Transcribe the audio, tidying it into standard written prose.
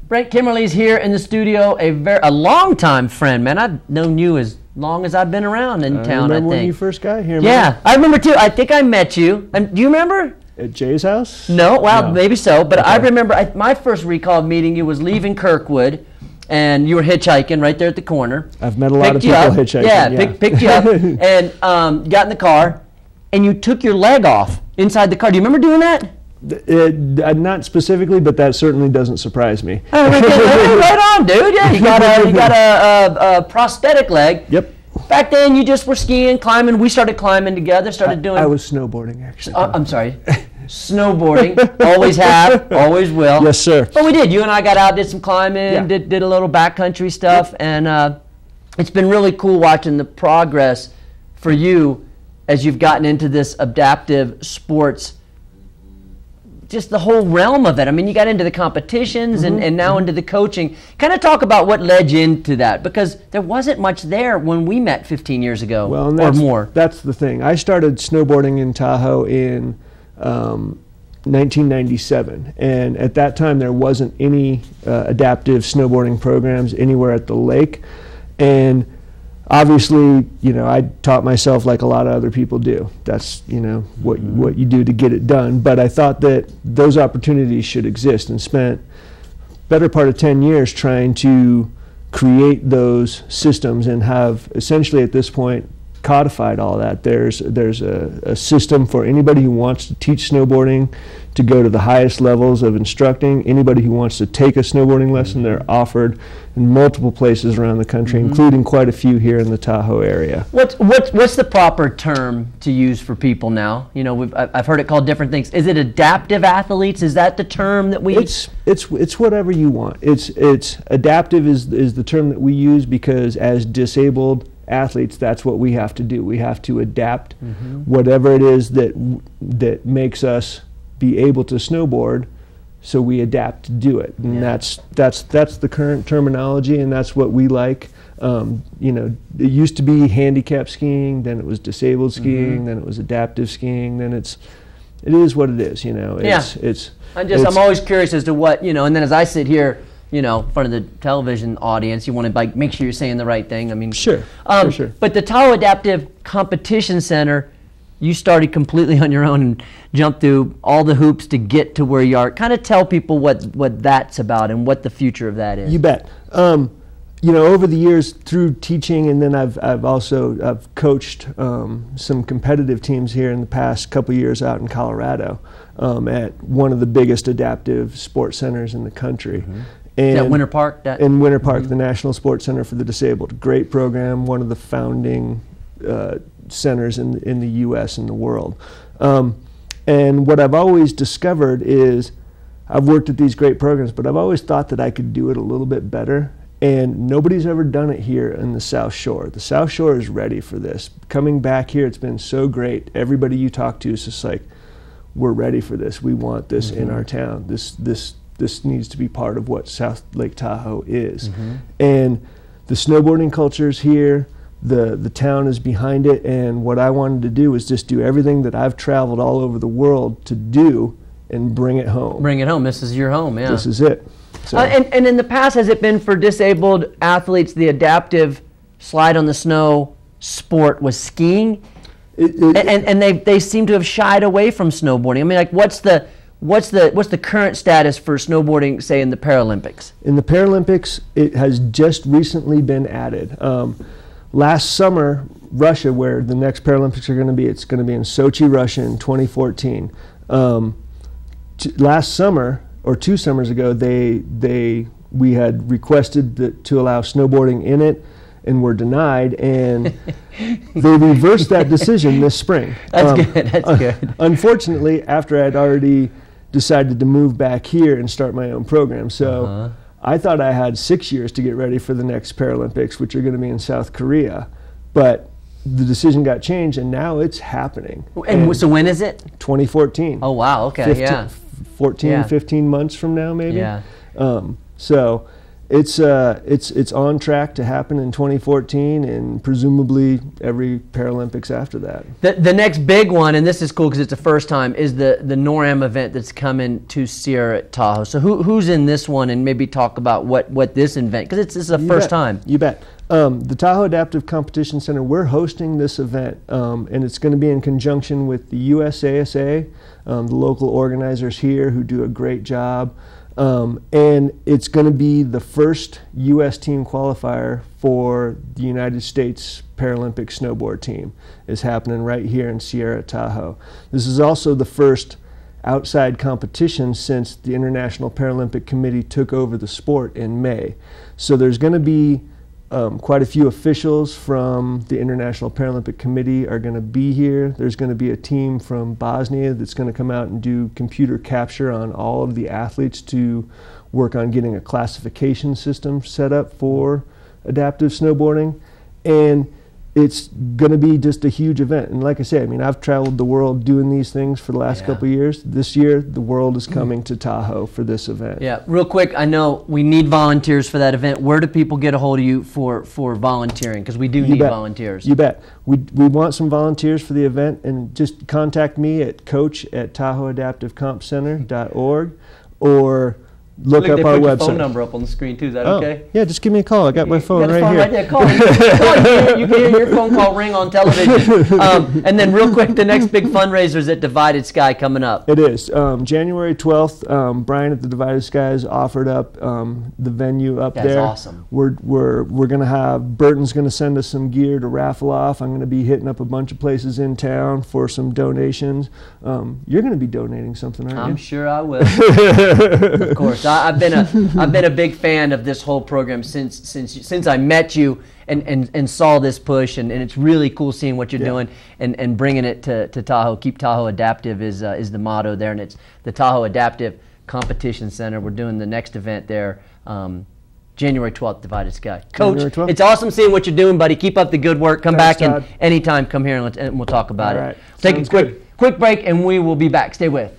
Brent Kimmerly's here in the studio, a longtime friend, man. I've known you as long as I've been around in town, I think. Remember when you first got here, man? Yeah, I remember too. I think I met you. And do you remember? At Jay's house? No, well, No. maybe so. But Okay. I remember my first recall of meeting you was leaving Kirkwood, and you were hitchhiking right there at the corner. I've met a lot of Picked you people up. hitchhiking. Yeah, picked you up and got in the car, and you took your leg off inside the car. Do you remember doing that? Not specifically, but that certainly doesn't surprise me. Oh, right on, dude. Yeah, you got a prosthetic leg. Yep. Back then, you just were skiing, climbing. We started climbing together. I was snowboarding, actually. I'm sorry. Snowboarding. Always have, always will. Yes, sir. But we did. You and I got out, did some climbing, Yeah. did a little backcountry stuff, and it's been really cool watching the progress for you as you've gotten into this adaptive sports, just the whole realm of it. I mean, you got into the competitions and now into the coaching. Kind of talk about what led you into that, because there wasn't much there when we met 15 years ago or more. That's the thing. I started snowboarding in Tahoe in 1997, and at that time there wasn't any adaptive snowboarding programs anywhere at the lake, and obviously, you know, I taught myself like a lot of other people do. That's, you know, what you do to get it done. But I thought that those opportunities should exist, and spent better part of 10 years trying to create those systems and have essentially at this point codified all that. There's a system for anybody who wants to teach snowboarding to go to the highest levels of instructing. Anybody who wants to take a snowboarding lesson, they're offered in multiple places around the country, including quite a few here in the Tahoe area. What's the proper term to use for people now? You know, I've heard it called different things. Is it adaptive athletes? Is that the term that we? It's whatever you want. It's adaptive is the term that we use, because as disabled athletes, that's what we have to do. We have to adapt whatever it is that makes us be able to snowboard, so we adapt to do it. And that's the current terminology, and that's what we like. You know, it used to be handicap skiing, then it was disabled skiing, then it was adaptive skiing, then it is what it is, you know. I'm always curious as to what, you know, and then as I sit here, you know, in front of the television audience, you want to like make sure you're saying the right thing. I mean, sure. But the Tahoe Adaptive Competition Center, you started completely on your own and jumped through all the hoops to get to where you are. Kind of tell people what that's about and what the future of that is. You bet. You know, over the years through teaching, and then I've also coached some competitive teams here in the past couple years out in Colorado at one of the biggest adaptive sports centers in the country. And at Winter Park? In Winter Park, the National Sports Center for the Disabled. Great program, one of the founding centers in the U.S. and the world. And what I've always discovered is, I've worked at these great programs, but I've always thought that I could do it a little bit better, and nobody's ever done it here in the South Shore. The South Shore is ready for this. Coming back here, it's been so great. Everybody you talk to is just like, we're ready for this. We want this in our town. This needs to be part of what South Lake Tahoe is. And the snowboarding culture is here. The town is behind it, and what I wanted to do was just do everything that I've traveled all over the world to do and bring it home. Bring it home. This is your home, yeah. This is it. So. And in the past, has it been for disabled athletes, the adaptive slide on the snow sport was skiing? And they seem to have shied away from snowboarding. I mean, like, what's the current status for snowboarding, say, in the Paralympics? In the Paralympics, it has just recently been added. Last summer, Russia, where the next Paralympics are going to be, it's going to be in Sochi, Russia in 2014. Last summer, or 2 summers ago, we had requested to allow snowboarding in it, and were denied, and they reversed that decision this spring. That's good, that's good. Unfortunately, after I'd already decided to move back here and start my own program. So I thought I had 6 years to get ready for the next Paralympics, which are going to be in South Korea. But the decision got changed, and now it's happening. And so when is it? 2014. Oh, wow, okay, 15 months from now, maybe. Yeah. So It's on track to happen in 2014 and presumably every Paralympics after that. The next big one, and this is cool because it's the first time, is the NORAM event that's coming to Sierra at Tahoe. So who's in this one, and maybe talk about what this event, because it's the first time. You bet. The Tahoe Adaptive Competition Center, we're hosting this event, and it's going to be in conjunction with the USASA, the local organizers here who do a great job. And it's going to be the first U.S. team qualifier for the United States Paralympic snowboard team. Is happening right here in Sierra Tahoe. This is also the first outside competition since the International Paralympic Committee took over the sport in May. So there's going to be quite a few officials from the International Paralympic Committee are going to be here. There's going to be a team from Bosnia that's going to come out and do computer capture on all of the athletes to work on getting a classification system set up for adaptive snowboarding. And it's going to be just a huge event. And like I said, I mean, I've traveled the world doing these things for the last couple of years. This year, the world is coming to Tahoe for this event. Yeah, real quick, I know we need volunteers for that event. Where do people get a hold of you for volunteering? Because we do need volunteers. You bet. We want some volunteers for the event, and just contact me at coach@tahoeadaptivecompcenter.org or look up our website. Your phone number up on the screen too. Is that okay? Yeah, just give me a call. I got my phone right here. Right there. Call. You can hear your phone call ring on television. And then real quick, the next big fundraiser is at Divided Sky coming up. It is January 12th. Brian at the Divided Skies offered up the venue up there. That's awesome. We're gonna have Burton's gonna send us some gear to raffle off. I'm gonna be hitting up a bunch of places in town for some donations. You're gonna be donating something, aren't you? I'm sure I will. Of course. I've been a big fan of this whole program since I met you and saw this push, and it's really cool seeing what you're doing and bringing it to Tahoe. Keep Tahoe Adaptive is the motto there, and it's the Tahoe Adaptive Competition Center. We're doing the next event there January 12th, Divided Sky. Coach, it's awesome seeing what you're doing, buddy. Keep up the good work. Come back and anytime come here and we'll talk about it. Take a quick break and we will be back. Stay with.